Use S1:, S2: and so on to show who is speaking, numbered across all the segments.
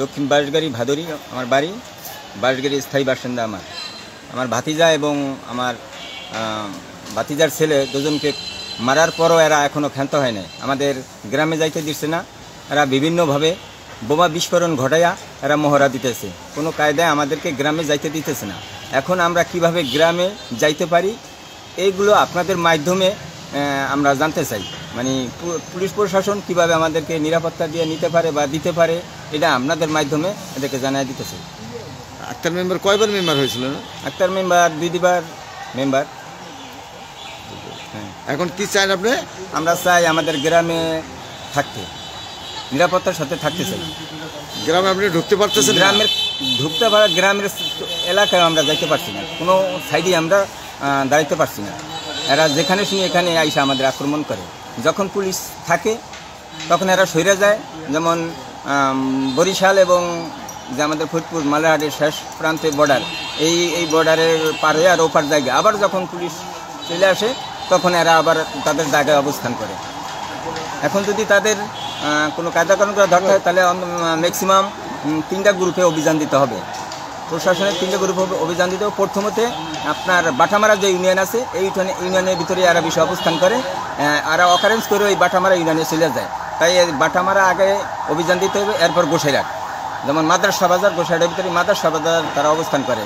S1: দক্ষিণ বাঁশগাড়ি ভাদুরী আমার বাড়ি। বাঁশগাড়ি স্থায়ী বাসিন্দা আমার ভাতিজা এবং আমার ভাতিজার ছেলে দুজনকে মারার পরও এরা এখনও ক্ষান্ত হয় নাই। আমাদের গ্রামে যাইতে দিচ্ছে না। এরা বিভিন্নভাবে বোমা বিস্ফোরণ ঘটাইয়া এরা মহড়া দিতেছে। কোনো কায়দায় আমাদেরকে গ্রামে যাইতে দিতেছে না। এখন আমরা কিভাবে গ্রামে যাইতে পারি এইগুলো আপনাদের মাধ্যমে আমরা জানতে চাই। মানে পুলিশ প্রশাসন কিভাবে আমাদেরকে নিরাপত্তা দিয়ে নিতে পারে বা দিতে পারে, এটা আপনাদের মাধ্যমে এদেরকে জানাই দিতেছে।
S2: আক্তার মেম্বার কয়বার মেম্বার হয়েছিল?
S1: আক্তার মেম্বার 2বার মেম্বার।
S2: এখন কি চান আপনি?
S1: আমরা চাই আমাদের গ্রামে থাকতে, নিরাপত্তার সাথে থাকতে চাই।
S2: গ্রামে আপনি ঢুকতে পারতেছেন?
S1: গ্রামের ঢুকতে পারা, গ্রামের এলাকায় আমরা যাইতে পারছি না, কোনো সাইডে আমরা দাঁড়াইতে পারছি না। এরা যেখানে শুনি এখানে আইসা আমাদের আক্রমণ করে। যখন পুলিশ থাকে তখন এরা সইরা যায়। যেমন বরিশাল এবং যে আমাদের ফরিদপুর মালাহাটের শেষ প্রান্তে বর্ডার, এই বর্ডারের পার হয়ে আর ওপার জায়গা আবার যখন পুলিশ চলে আসে তখন এরা আবার তাদের জায়গায় অবস্থান করে। এখন যদি তাদের কোনো কায়দাকানুন করে ধরতে হয় তাহলে ম্যাক্সিমাম 3টা গ্রুপে অভিযান দিতে হবে। প্রশাসনের 3টে গ্রুপে অভিযান দিতে হবে। প্রথমতে আপনার বাটামারা যে ইউনিয়ন আছে, এই ইউনিয়নের ভিতরে এরা বেশি অবস্থান করে। এরা অকারেন্স করে ওই বাটামারা ইউনিয়নে চলে যায়। তাই বাটামারা আগে অভিযান দিতে হবে। এরপর গোসাইরহাট, যেমন মাদ্রাসা বাজার, গোসাইরহাটের ভিতরে মাদ্রাসা বাজার তারা অবস্থান করে।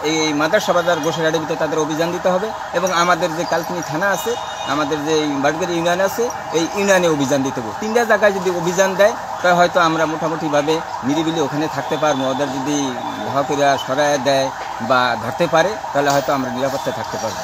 S1: এই মাদ্রাসা বাজার গোসাইরহাটের ভিতরে তাদের অভিযান দিতে হবে। এবং আমাদের যে কালকিনি থানা আছে, আমাদের যে বাঁশগাড়ি ইউনিয়ন আছে, এই ইউনিয়নে অভিযান দিতে হবে। 3টা জায়গায় যদি অভিযান দেয় তাহলে হয়তো আমরা মোটামুটিভাবে নিরিবিলি ওখানে থাকতে পারবো। ওদের যদি ধাওয়া সরায় দেয় বা ধরতে পারে তাহলে হয়তো আমরা নিরাপত্তায় থাকতে পারবো।